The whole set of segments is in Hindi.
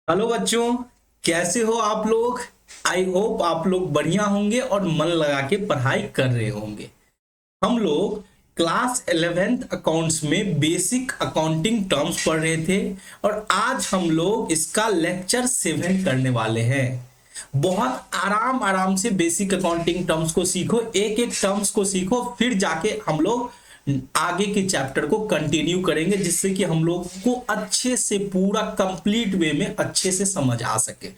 हेलो बच्चों, कैसे हो आप लोग। आई होप आप लोग बढ़िया होंगे और मन लगा के पढ़ाई कर रहे होंगे। हम लोग क्लास 11th अकाउंट्स में बेसिक अकाउंटिंग टर्म्स पढ़ रहे थे और आज हम लोग इसका लेक्चर 7 करने वाले हैं। बहुत आराम आराम से बेसिक अकाउंटिंग टर्म्स को सीखो, एक एक टर्म्स को सीखो, फिर जाके हम लोग आगे के चैप्टर को कंटिन्यू करेंगे जिससे कि हम लोग को अच्छे से पूरा कंप्लीट वे में अच्छे से समझ आ सके।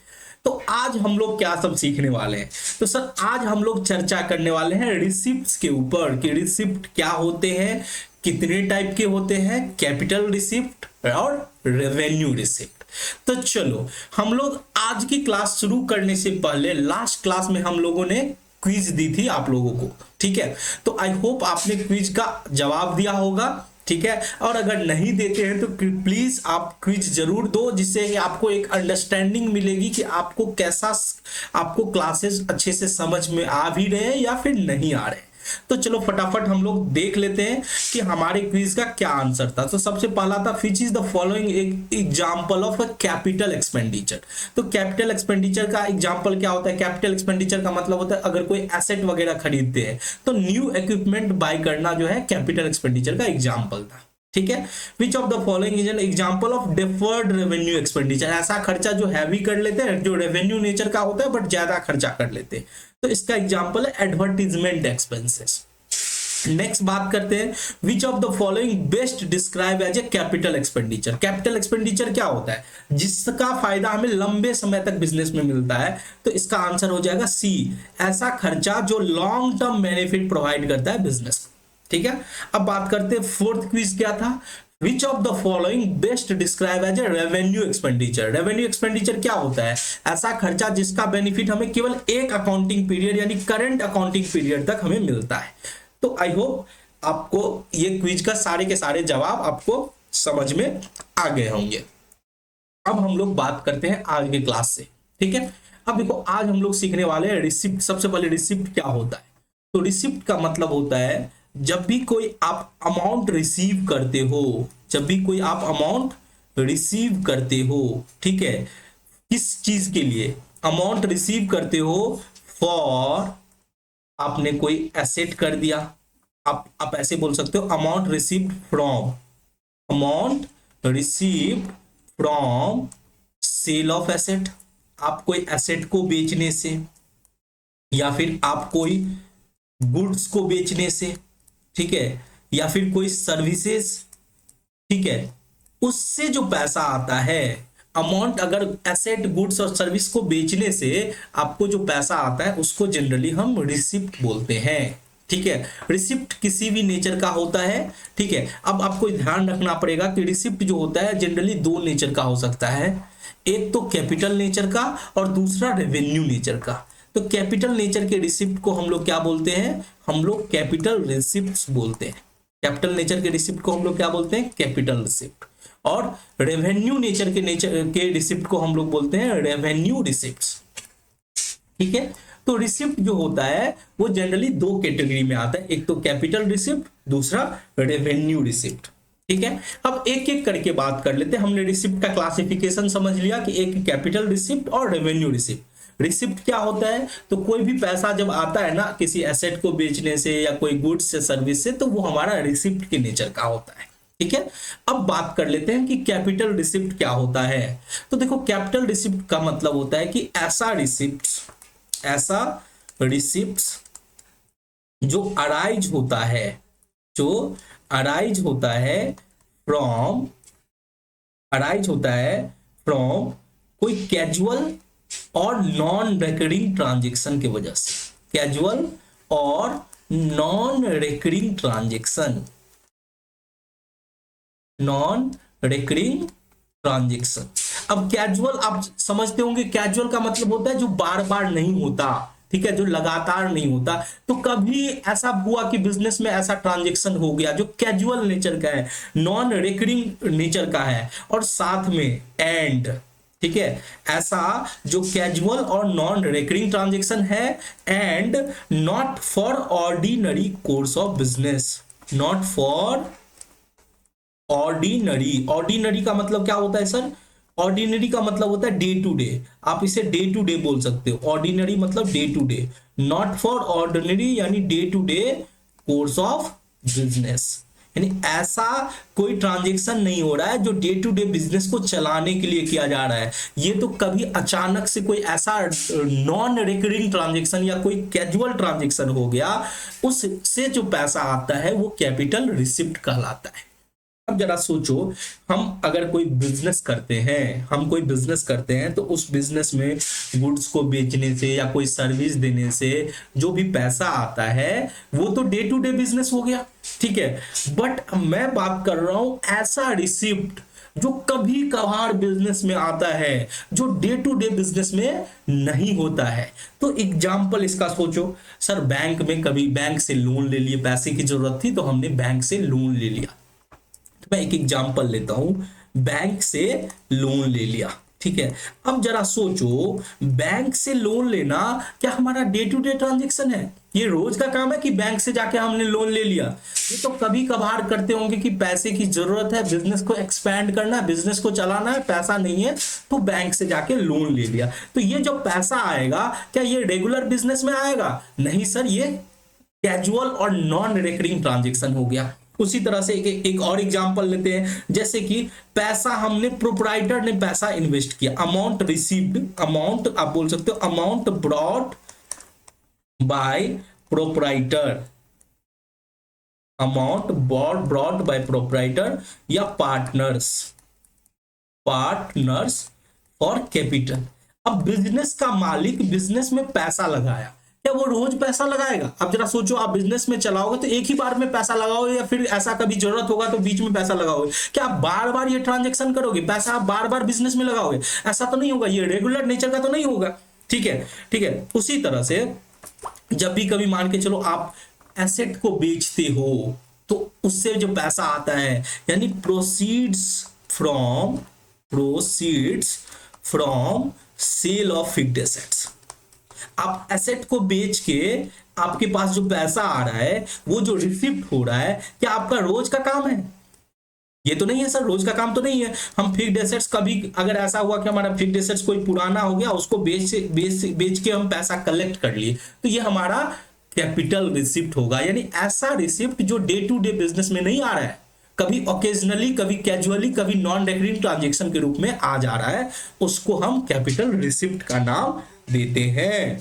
तो आज हम लोग क्या सब सीखने वाले हैं। तो सर आज हम लोग चर्चा करने वाले हैं रिसिप्ट्स के ऊपर कि रिसिप्ट क्या होते हैं, कितने टाइप के होते हैं, कैपिटल रिसिप्ट और रेवेन्यू रिसिप्ट। तो चलो हम लोग आज की क्लास शुरू करने से पहले लास्ट क्लास में हम लोगों ने क्विज दी थी आप लोगों को, ठीक है। तो आई होप आपने क्विज का जवाब दिया होगा, ठीक है। और अगर नहीं देते हैं तो प्लीज आप क्विज जरूर दो जिससे आपको एक अंडरस्टैंडिंग मिलेगी कि आपको कैसा आपको क्लासेस अच्छे से समझ में आ भी रहे हैं या फिर नहीं आ रहे हैं। तो चलो फटाफट हम लोग देख लेते हैं कि हमारे क्विज का क्या आंसर था। तो सबसे पहला था which is the following example of a capital expenditure. तो कैपिटल एक्सपेंडिचर का एग्जांपल क्या होता है। कैपिटल एक्सपेंडिचर का मतलब होता है अगर कोई एसेट वगैरह खरीदते हैं तो न्यू इक्विपमेंट बाय करना जो है कैपिटल एक्सपेंडिचर का एग्जांपल था, ठीक है। विच of the following is an example of deferred revenue expenditure. ऐसा खर्चा जो हैवी कर लेते हैं, जो रेवेन्यू नेचर का होता है बट ज्यादा खर्चा कर लेते हैं। तो इसका एग्जांपल है एडवर्टीजमेंट एक्सपेंसेस। नेक्स्ट बात करते हैं which of the following best describe as a capital expenditure. Capital expenditure क्या होता है, जिसका फायदा हमें लंबे समय तक बिजनेस में मिलता है। तो इसका आंसर हो जाएगा सी, ऐसा खर्चा जो लॉन्ग टर्म बेनिफिट प्रोवाइड करता है बिजनेस को, ठीक है। अब बात करते हैं फोर्थ क्विज क्या था, which of the following best describe as a revenue expenditure. Revenue expenditure क्या होता है, ऐसा खर्चा जिसका बेनिफिट हमें केवल एक अकाउंटिंग पीरियड यानी करंट अकाउंटिंग पीरियड तक हमें मिलता है। तो आई होप आपको ये क्विज का सारे के सारे जवाब आपको समझ में आ गए होंगे। अब हम लोग बात करते हैं आज के क्लास से, ठीक है। अब देखो आज हम लोग सीखने वाले हैं रिसिप्ट। सबसे पहले रिसिप्ट क्या होता है। तो रिसिप्ट का मतलब होता है जब भी कोई आप अमाउंट रिसीव करते हो, जब भी कोई आप अमाउंट रिसीव करते हो, ठीक है, किस चीज के लिए अमाउंट रिसीव करते हो, फॉर आपने कोई एसेट कर दिया। आप ऐसे बोल सकते हो amount received from, amount received from sale of asset. आप कोई एसेट को बेचने से या फिर आप कोई गुड्स को बेचने से, ठीक है, या फिर कोई सर्विसेज, ठीक है, उससे जो पैसा आता है अमाउंट, अगर एसेट गुड्स और सर्विस को बेचने से आपको जो पैसा आता है उसको जनरली हम रिसिप्ट बोलते हैं, ठीक है। रिसिप्ट किसी भी नेचर का होता है, ठीक है। अब आपको ध्यान रखना पड़ेगा कि रिसिप्ट जो होता है जनरली दो नेचर का हो सकता है, एक तो कैपिटल नेचर का और दूसरा रेवेन्यू नेचर का। तो कैपिटल नेचर के रिसिप्ट को हम लोग क्या बोलते हैं, हम लोग कैपिटल रिसिप्ट्स बोलते हैं। कैपिटल नेचर के रिसिप्ट को हम लोग क्या बोलते हैं, कैपिटल रिसिप्ट। और रेवेन्यू नेचर के रिसिप्ट को हम लोग बोलते हैं रेवेन्यू रिसिप्ट्स, ठीक है। तो रिसिप्ट जो होता है वो जनरली दो कैटेगरी में आता है, एक तो कैपिटल रिसिप्ट, दूसरा रेवेन्यू रिसिप्ट, ठीक है। अब एक एक करके बात कर लेते हैं। हमने रिसिप्ट का क्लासिफिकेशन समझ लिया कि एक कैपिटल रिसिप्ट और रेवेन्यू रिसिप्ट। रिसिप्ट क्या होता है, तो कोई भी पैसा जब आता है ना किसी एसेट को बेचने से या कोई गुड्स से सर्विस से, तो वो हमारा रिसिप्ट के नेचर का होता है, ठीक है। अब बात कर लेते हैं कि कैपिटल रिसिप्ट क्या होता है। तो देखो कैपिटल रिसिप्ट का मतलब होता है कि ऐसा रिसिप्ट जो अराइज होता है, जो अराइज होता है फ्रॉम, अराइज होता है फ्रॉम कोई कैजुअल और नॉन रिकरिंग ट्रांजेक्शन की वजह से, कैजुअल और non recurring transaction, non recurring transaction. अब कैजुअल आप समझते होंगे, कैजुअल का मतलब होता है जो बार बार नहीं होता, ठीक है, जो लगातार नहीं होता। तो कभी ऐसा हुआ कि बिजनेस में ऐसा ट्रांजेक्शन हो गया जो कैजुअल नेचर का है, नॉन रिकरिंग नेचर का है, और साथ में एंड, ठीक है, ऐसा जो कैजुअल और नॉन रिकरिंग ट्रांजेक्शन है and not for ordinary course of business, not for ordinary. Ordinary का मतलब क्या होता है सर, ऑर्डिनरी का मतलब होता है डे टू डे, आप इसे डे टू डे बोल सकते हो। ऑर्डिनरी मतलब day to day, not for ordinary यानी day to day course of business, यानी ऐसा कोई ट्रांजेक्शन नहीं हो रहा है जो डे टू डे बिजनेस को चलाने के लिए किया जा रहा है। ये तो कभी अचानक से कोई ऐसा नॉन रिकरिंग ट्रांजेक्शन या कोई कैजुअल ट्रांजेक्शन हो गया, उससे जो पैसा आता है वो कैपिटल रिसिप्ट कहलाता है। अब जरा सोचो, हम अगर कोई बिजनेस करते हैं, हम कोई बिजनेस करते हैं तो उस बिजनेस में गुड्स को बेचने से या कोई सर्विस देने से जो भी पैसा आता है वो तो डे टू डे बिजनेस हो गया, ठीक है। बट मैं बात कर रहा हूं ऐसा रिसिप्ट जो कभी कभार बिजनेस में आता है, जो डे टू डे बिजनेस में नहीं होता है। तो एग्जाम्पल इसका सोचो, सर बैंक में कभी बैंक से लोन ले लिए, पैसे की जरूरत थी तो हमने बैंक से लोन ले लिया। मैं एक एग्जांपल लेता हूं, बैंक से लोन ले लिया, ठीक है। अब जरा सोचो, बैंक से लोन लेना क्या हमारा डे टू डे ट्रांजेक्शन है? ये रोज का काम है कि बैंक से जाके हमने लोन ले लिया? ये तो कभी कभार करते होंगे कि पैसे की जरूरत है, बिजनेस को एक्सपैंड करना है, बिजनेस को चलाना है, पैसा नहीं है तो बैंक से जाके लोन ले लिया। तो ये जो पैसा आएगा क्या ये रेगुलर बिजनेस में आएगा? नहीं सर, ये कैजुअल और नॉन रिकरिंग ट्रांजेक्शन हो गया। उसी तरह से एक और एग्जांपल लेते हैं, जैसे कि पैसा हमने, प्रोप्राइटर ने पैसा इन्वेस्ट किया, अमाउंट रिसीव्ड, अमाउंट आप बोल सकते हो amount brought by proprietor, amount brought by proprietor या पार्टनर्स फॉर कैपिटल। अब बिजनेस का मालिक बिजनेस में पैसा लगाया, क्या वो रोज पैसा लगाएगा? अब जरा सोचो, आप बिजनेस में चलाओगे तो एक ही बार में पैसा लगाओगे या फिर ऐसा कभी जरूरत होगा तो बीच में पैसा लगाओगे? क्या आप बार बार ये ट्रांजेक्शन करोगे, पैसा आप बार बार बिजनेस में लगाओगे? ऐसा तो नहीं होगा, ये रेगुलर नेचर का तो नहीं होगा, ठीक है, ठीक है। उसी तरह से जब भी कभी मान के चलो आप एसेट को बेचते हो तो उससे जो पैसा आता है, यानी proceeds from sale of fixed assets. आप एसेट को बेच के आपके पास जो पैसा आ रहा है, वो जो रिसिप्ट हो रहा है, क्या आपका रोज का काम है? ये तो नहीं है सर, रोज का काम तो नहीं है। हम फिक्स्ड एसेट्स, कभी अगर ऐसा हुआ कि हमारा फिक्स्ड एसेट्स कोई पुराना हो गया, उसको बेच के हम पैसा कलेक्ट कर लिए, तो ये हमारा कैपिटल रिसिप्ट होगा। यानी ऐसा रिसिप्ट जो डे टू डे बिजनेस में नहीं आ रहा है, कभी ओकेजनली, कभी कैजुअली, कभी नॉन रेकरिंग ट्रांजेक्शन के रूप में आ जा रहा है, उसको हम कैपिटल रिसिप्ट का नाम देते हैं,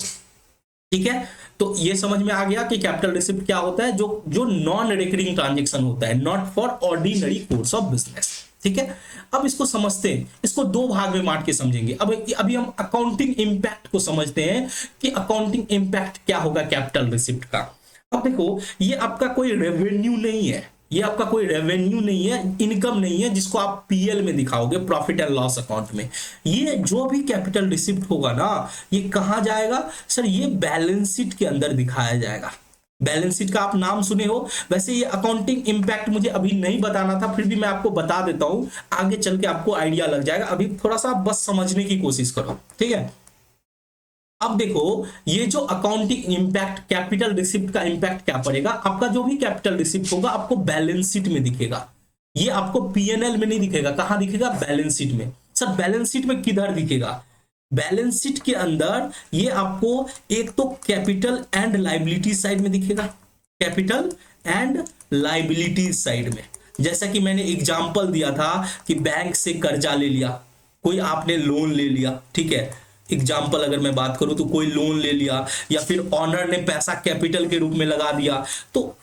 ठीक है। तो ये समझ में आ गया कि कैपिटल रिसिप्ट क्या होता है, जो नॉन रिकरिंग ट्रांजेक्शन होता है, not for ordinary course of business, ठीक है। अब इसको समझते हैं, इसको दो भाग में बांट के समझेंगे। अब अभी हम अकाउंटिंग इंपैक्ट को समझते हैं कि अकाउंटिंग इंपैक्ट क्या होगा कैपिटल रिसिप्ट का। अब देखो, ये आपका कोई रेवेन्यू नहीं है, ये आपका कोई रेवेन्यू नहीं है, इनकम नहीं है जिसको आप पीएल में दिखाओगे, प्रॉफिट एंड लॉस अकाउंट में। ये जो भी कैपिटल रिसिप्ट होगा ना, ये कहां जाएगा सर? ये बैलेंस शीट के अंदर दिखाया जाएगा। बैलेंस शीट का आप नाम सुने हो। वैसे ये अकाउंटिंग इंपैक्ट मुझे अभी नहीं बताना था, फिर भी मैं आपको बता देता हूं, आगे चल के आपको आइडिया लग जाएगा। अभी थोड़ा सा बस समझने की कोशिश करो, ठीक है। अब देखो, ये जो अकाउंटिंग इंपैक्ट, कैपिटल रिसिप्ट का इंपैक्ट क्या पड़ेगा? आपका जो भी कैपिटल रिसिप्ट होगा आपको बैलेंस शीट में दिखेगा, ये आपको पीएनएल में नहीं दिखेगा। कहां दिखेगा? बैलेंस शीट में। सर बैलेंस शीट में किधर दिखेगा? बैलेंस शीट के अंदर ये आपको एक तो कैपिटल एंड लाइबिलिटी साइड में दिखेगा, कैपिटल एंड लाइबिलिटी साइड में। जैसा कि मैंने एग्जांपल दिया था कि बैंक से कर्जा ले लिया, कोई आपने लोन ले लिया, ठीक है। एग्जाम्पल अगर मैं बात करूं तो कोई लोन ले लिया, या फिर ऑनर ने पैसा कैपिटल के रूप में लगा दिया, तो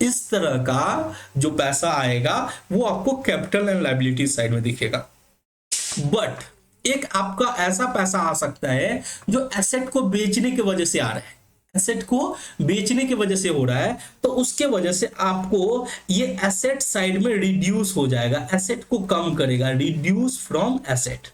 इस तरह का जो पैसा आएगा वो आपको कैपिटल एंड लायबिलिटी साइड में दिखेगा। बट एक आपका ऐसा पैसा आ सकता है जो एसेट को बेचने की वजह से आ रहा है, एसेट को बेचने की वजह से हो रहा है, तो उसके वजह से आपको ये एसेट साइड में रिड्यूस हो जाएगा, एसेट को कम करेगा, रिड्यूस फ्रॉम एसेट,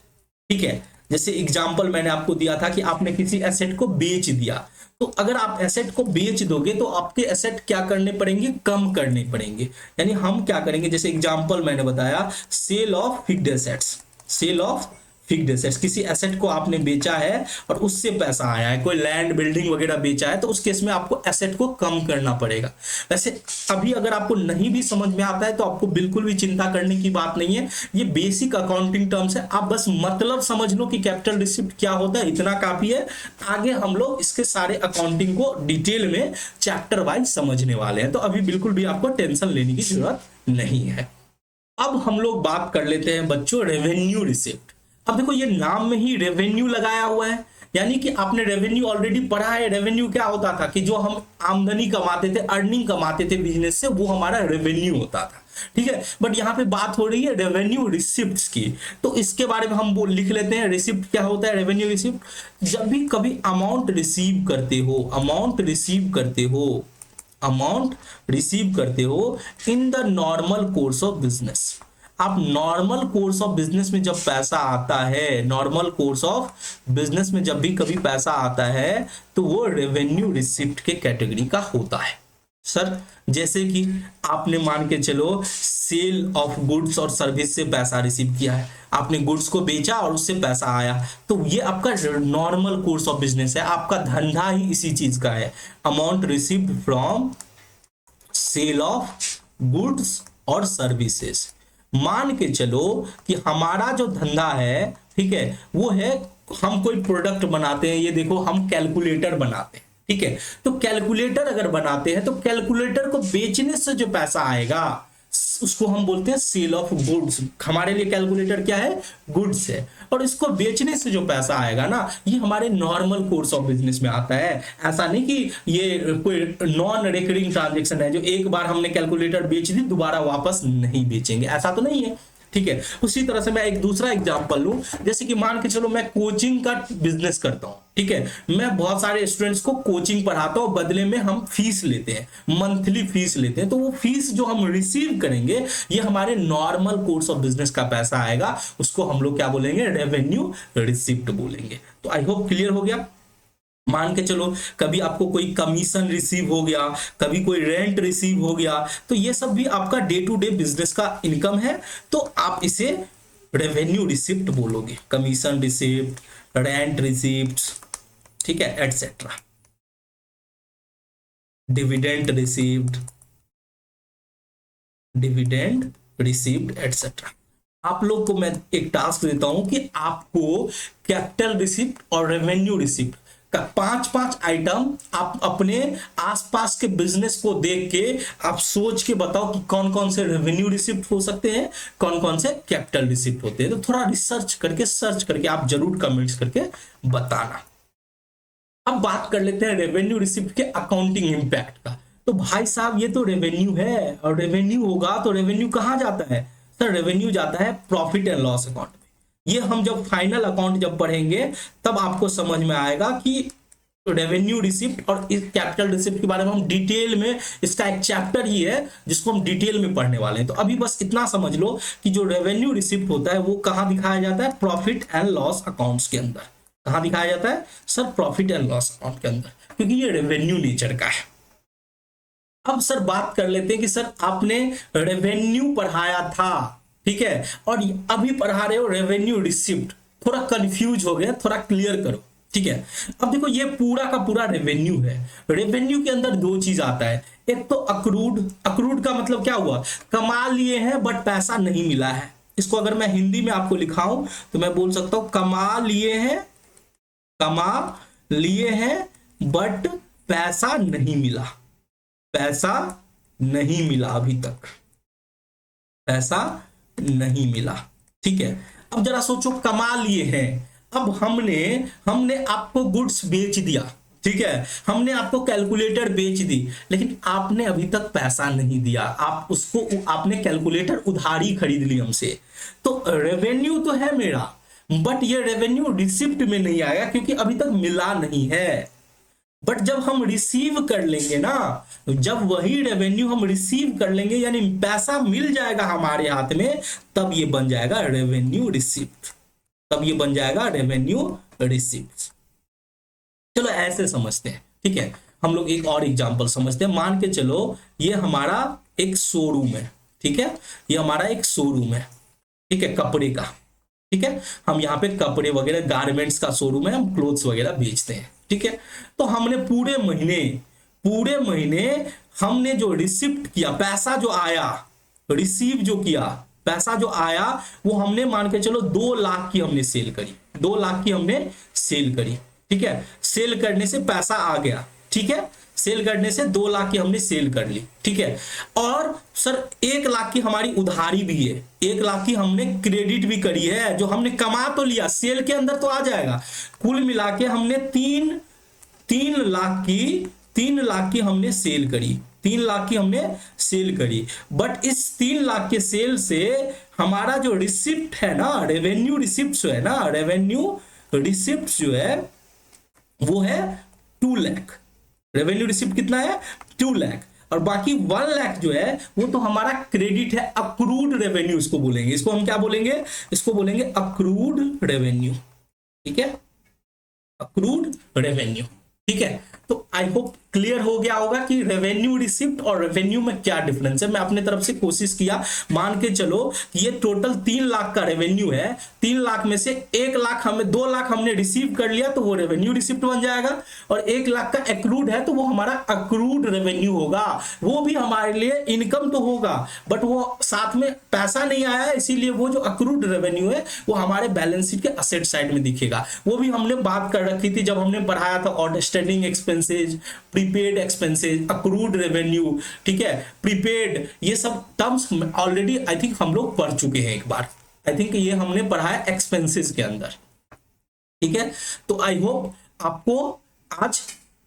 ठीक है। जैसे एग्जांपल मैंने आपको दिया था कि आपने किसी एसेट को बेच दिया, तो अगर आप एसेट को बेच दोगे तो आपके एसेट क्या करने पड़ेंगे? कम करने पड़ेंगे। यानी हम क्या करेंगे, जैसे एग्जांपल मैंने बताया, sale of fixed assets, sale of fixed assets, किसी एसेट को आपने बेचा है और उससे पैसा आया है, कोई लैंड बिल्डिंग वगैरह बेचा है, तो उस केस में आपको एसेट को कम करना पड़ेगा। वैसे अभी अगर आपको नहीं भी समझ में आता है तो आपको बिल्कुल भी चिंता करने की बात नहीं है, ये बेसिक अकाउंटिंग टर्म्स है, आप बस मतलब समझ लो कि कैपिटल रिसिप्ट क्या होता है, इतना काफी है। आगे हम लोग इसके सारे अकाउंटिंग को डिटेल में चैप्टर वाइज समझने वाले हैं, तो अभी बिल्कुल भी आपको टेंशन लेने की जरूरत नहीं है। अब हम लोग बात कर लेते हैं बच्चों रेवेन्यू रिसिप्ट। अब देखो ये नाम में ही रेवेन्यू लगाया हुआ है, यानी कि आपने रेवेन्यू ऑलरेडी पढ़ा है। रेवेन्यू क्या होता था कि जो हम आमदनी कमाते थे, अर्निंग कमाते थे बिजनेस से, वो हमारा रेवेन्यू होता था, ठीक है। बट यहाँ पे बात हो रही है रेवेन्यू रिसिप्ट्स की, तो इसके बारे में हम वो लिख लेते हैं। रिसिप्ट क्या होता है? रेवेन्यू रिसिप्ट, जब भी कभी अमाउंट रिसीव करते हो, अमाउंट रिसीव करते हो, अमाउंट रिसीव करते हो in the normal course of business. आप नॉर्मल कोर्स ऑफ बिजनेस में जब पैसा आता है, नॉर्मल कोर्स ऑफ बिजनेस में जब भी कभी पैसा आता है, तो वो रेवेन्यू रिसिप्ट के कैटेगरी का होता है। सर जैसे कि आपने मान के चलो सेल ऑफ गुड्स और सर्विस से पैसा रिसीव किया है, आपने गुड्स को बेचा और उससे पैसा आया, तो ये आपका नॉर्मल कोर्स ऑफ बिजनेस है, आपका धंधा ही इसी चीज का है। Amount received from sale of goods और सर्विसेज। मान के चलो कि हमारा जो धंधा है, ठीक है, वो है हम कोई प्रोडक्ट बनाते हैं, ये देखो हम कैलकुलेटर बनाते हैं, ठीक है। तो कैलकुलेटर अगर बनाते हैं तो कैलकुलेटर को बेचने से जो पैसा आएगा उसको हम बोलते हैं सेल ऑफ गुड्स। हमारे लिए कैलकुलेटर क्या है? गुड्स है। और इसको बेचने से जो पैसा आएगा ना, ये हमारे नॉर्मल कोर्स ऑफ बिजनेस में आता है। ऐसा नहीं कि ये कोई नॉन रिकरिंग ट्रांजेक्शन है, जो एक बार हमने कैलकुलेटर बेच दी दोबारा वापस नहीं बेचेंगे, ऐसा तो नहीं है, ठीक है। उसी तरह से मैं एक दूसरा एग्जांपल लूं, जैसे कि मान के चलो मैं कोचिंग का बिजनेस करता हूं, ठीक है। मैं बहुत सारे स्टूडेंट्स को कोचिंग पढ़ाता हूं, बदले में हम फीस लेते हैं, मंथली फीस लेते हैं। तो वो फीस जो हम रिसीव करेंगे, ये हमारे नॉर्मल कोर्स ऑफ बिजनेस का पैसा आएगा, उसको हम लोग क्या बोलेंगे? रेवेन्यू रिसिप्ट बोलेंगे। तो आई होप क्लियर हो गया। मान के चलो कभी आपको कोई कमीशन रिसीव हो गया, कभी कोई रेंट रिसीव हो गया, तो ये सब भी आपका डे टू डे बिजनेस का इनकम है, तो आप इसे रेवेन्यू रिसिप्ट बोलोगे। कमीशन रिसिप्ट, रेंट रिसिप्ट, ठीक है, etcetera, dividend received, dividend received etcetera. आप लोग को मैं एक टास्क देता हूं कि आपको कैपिटल रिसिप्ट और रेवेन्यू रिसिप्ट का 5-5 आइटम आप अपने आसपास के बिजनेस को देख के आप सोच के बताओ कि कौन कौन से रेवेन्यू रिसिप्ट हो सकते हैं, कौन कौन से कैपिटल रिसिप्ट होते हैं। तो थोड़ा रिसर्च करके, सर्च करके आप जरूर कमेंट्स करके बताना। अब बात कर लेते हैं रेवेन्यू रिसिप्ट के अकाउंटिंग इंपैक्ट का। तो भाई साहब ये तो रेवेन्यू है, और रेवेन्यू होगा तो रेवेन्यू कहां जाता है? सर रेवेन्यू जाता है प्रॉफिट एंड लॉस अकाउंट में। ये हम जब फाइनल अकाउंट जब पढ़ेंगे तब आपको समझ में आएगा कि रेवेन्यू रिसिप्ट और इस कैपिटल रिसिप्ट के बारे में हम डिटेल में, इसका एक चैप्टर ही है जिसको हम डिटेल में पढ़ने वाले हैं। तो अभी बस इतना समझ लो कि जो रेवेन्यू रिसिप्ट होता है वो कहां दिखाया जाता है? प्रॉफिट एंड लॉस अकाउंट्स के अंदर। कहां दिखाया जाता है? Sir profit and loss account के अंदर, क्योंकि ये रेवेन्यू नेचर का है। अब सर बात कर लेते हैं कि सर आपने रेवेन्यू पढ़ाया था, ठीक है, और अभी पढ़ा रहे हो रेवेन्यू रिसिप्ट, थोड़ा कंफ्यूज हो गया, थोड़ा क्लियर करो, ठीक है। अब देखो ये पूरा का पूरा रेवेन्यू है। रेवेन्यू के अंदर दो चीज आता है, एक तो अक्रूड। अक्रूड का मतलब क्या हुआ? कमा लिए हैं बट पैसा नहीं मिला है। इसको अगर मैं हिंदी में आपको लिखाऊं तो मैं बोल सकता हूं कमा लिए हैं बट पैसा नहीं मिला, पैसा नहीं मिला, अभी तक पैसा नहीं मिला, ठीक है। अब जरा सोचो, कमा लिए हैं, अब हमने आपको गुड्स बेच दिया, ठीक है, हमने आपको कैलकुलेटर बेच दी, लेकिन आपने अभी तक पैसा नहीं दिया, आपने कैलकुलेटर उधारी खरीद ली हमसे। तो रेवेन्यू तो है मेरा, बट ये रेवेन्यू रिसिप्ट में नहीं आया क्योंकि अभी तक मिला नहीं है। बट जब हम रिसीव कर लेंगे ना, जब वही रेवेन्यू हम रिसीव कर लेंगे, यानी पैसा मिल जाएगा हमारे हाथ में, तब ये बन जाएगा रेवेन्यू रिसिप्ट, तब ये बन जाएगा रेवेन्यू रिसिप्ट। चलो ऐसे समझते हैं, ठीक है। हम लोग एक और एग्जांपल समझते हैं। मान के चलो ये हमारा एक शोरूम है, ठीक है, ये हमारा एक शोरूम है, ठीक है, कपड़े का। ठीक है, हम यहाँ पे कपड़े वगैरह गारमेंट्स का शोरूम है, हम क्लोथ्स वगैरह बेचते हैं। ठीक है, तो हमने पूरे महीने हमने जो रिसिप्ट किया, पैसा जो आया, रिसीव जो किया, पैसा जो आया, वो हमने मान के चलो 2 लाख की हमने सेल करी, 2 लाख की हमने सेल करी। ठीक है, सेल करने से पैसा आ गया। ठीक है, सेल करने से 2 लाख की हमने सेल कर ली। ठीक है, और सर 1 लाख की हमारी उधारी भी है, 1 लाख की हमने क्रेडिट भी करी है, जो हमने कमा तो लिया, सेल के अंदर तो आ जाएगा। कुल मिला के हमने 3 लाख की हमने सेल करी, 3 लाख की हमने सेल करी। बट इस 3 लाख के सेल से हमारा जो रिसिप्ट है ना, रेवेन्यू रिसिप्ट जो है ना, रेवेन्यू रिसिप्ट जो है वो है 2 लाख। रेवेन्यू रिसिप्ट कितना है? 2 लाख। और बाकी 1 लाख जो है वो तो हमारा क्रेडिट है, अक्रूड रेवेन्यू इसको बोलेंगे। इसको हम क्या बोलेंगे? इसको बोलेंगे अक्रूड रेवेन्यू। ठीक है, अक्रूड रेवेन्यू। ठीक है, तो आई होप क्लियर हो गया होगा कि रेवेन्यू रिसिप्ट और रेवेन्यू में क्या डिफरेंस है। मैं अपने तरफ से कोशिश किया, मान के चलो कि ये टोटल 3 लाख का रेवेन्यू है, 3 लाख में से 1 लाख हमें 2 लाख हमने रिसीव कर लिया तो वो रेवेन्यू रिसिप्ट बन जाएगा, और 1 लाख का एक्रूड है तो वो हमारा अक्रूड रेवेन्यू होगा। वो भी हमारे लिए इनकम तो होगा, बट वो साथ में पैसा नहीं आया, इसीलिए वो जो अक्रूड रेवेन्यू है वो हमारे बैलेंस शीट के असेट साइड में दिखेगा। वो भी हमने बात कर रखी थी जब हमने पढ़ाया था outstanding expenses, prepaid expenses, accrued revenue. ठीक है, प्रीपेड, ये सब टर्म्स ऑलरेडी आई थिंक हम लोग पढ़ चुके हैं एक बार। आई थिंक ये हमने पढ़ा है एक्सपेंसेस के अंदर। ठीक है, तो आई होप आपको आज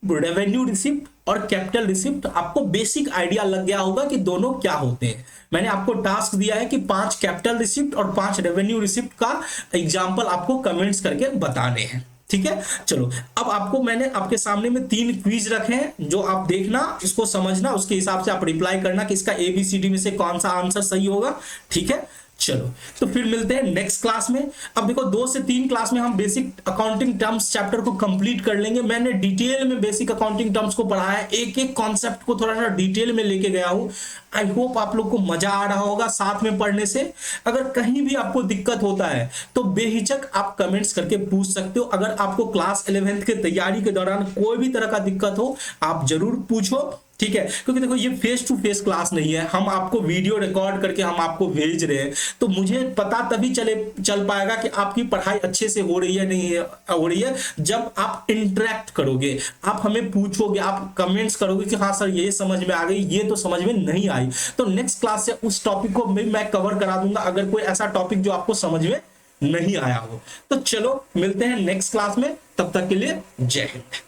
रेवेन्यू रिसिप्ट और कैपिटल रिसिप्ट आपको बेसिक आइडिया लग गया होगा कि दोनों क्या होते हैं। मैंने आपको टास्क दिया है कि 5 कैपिटल रिसिप्ट और 5 रेवेन्यू रिसिप्ट का एग्जांपल आपको कमेंट्स करके बताने हैं। ठीक है, चलो अब आपको मैंने आपके सामने में 3 क्विज रखे हैं, जो आप देखना, इसको समझना, उसके हिसाब से आप रिप्लाई करना कि इसका ABCD में से कौन सा आंसर सही होगा। ठीक है, चलो तो फिर मिलते हैं नेक्स्ट क्लास में। अब देखो 2 से 3 क्लास में हम बेसिक अकाउंटिंग टर्म्स चैप्टर को कंप्लीट कर लेंगे। मैंने डिटेल में बेसिक अकाउंटिंग टर्म्स को पढ़ा है, एक एक कॉन्सेप्ट को थोड़ा सा डिटेल में लेके गया हूं। आई होप आप लोग को मजा आ रहा होगा साथ में पढ़ने से। अगर कहीं भी आपको दिक्कत होता है तो बेहिचक आप कमेंट्स करके पूछ सकते हो। अगर आपको क्लास 11th के तैयारी के दौरान कोई भी तरह का दिक्कत हो आप जरूर पूछो। ठीक है, क्योंकि देखो ये फेस टू फेस क्लास नहीं है, हम आपको वीडियो रिकॉर्ड करके हम आपको भेज रहे हैं, तो मुझे पता तभी चल पाएगा कि आपकी पढ़ाई अच्छे से हो रही है नहीं है, हो रही है, जब आप इंटरेक्ट करोगे, आप हमें पूछोगे, आप कमेंट्स करोगे कि हाँ सर ये समझ में आ गई, ये तो समझ में नहीं आई। तो नेक्स्ट क्लास से उस टॉपिक को मैं कवर करा दूंगा, अगर कोई ऐसा टॉपिक जो आपको समझ में नहीं आया हो। तो चलो मिलते हैं नेक्स्ट क्लास में, तब तक के लिए जय हिंद।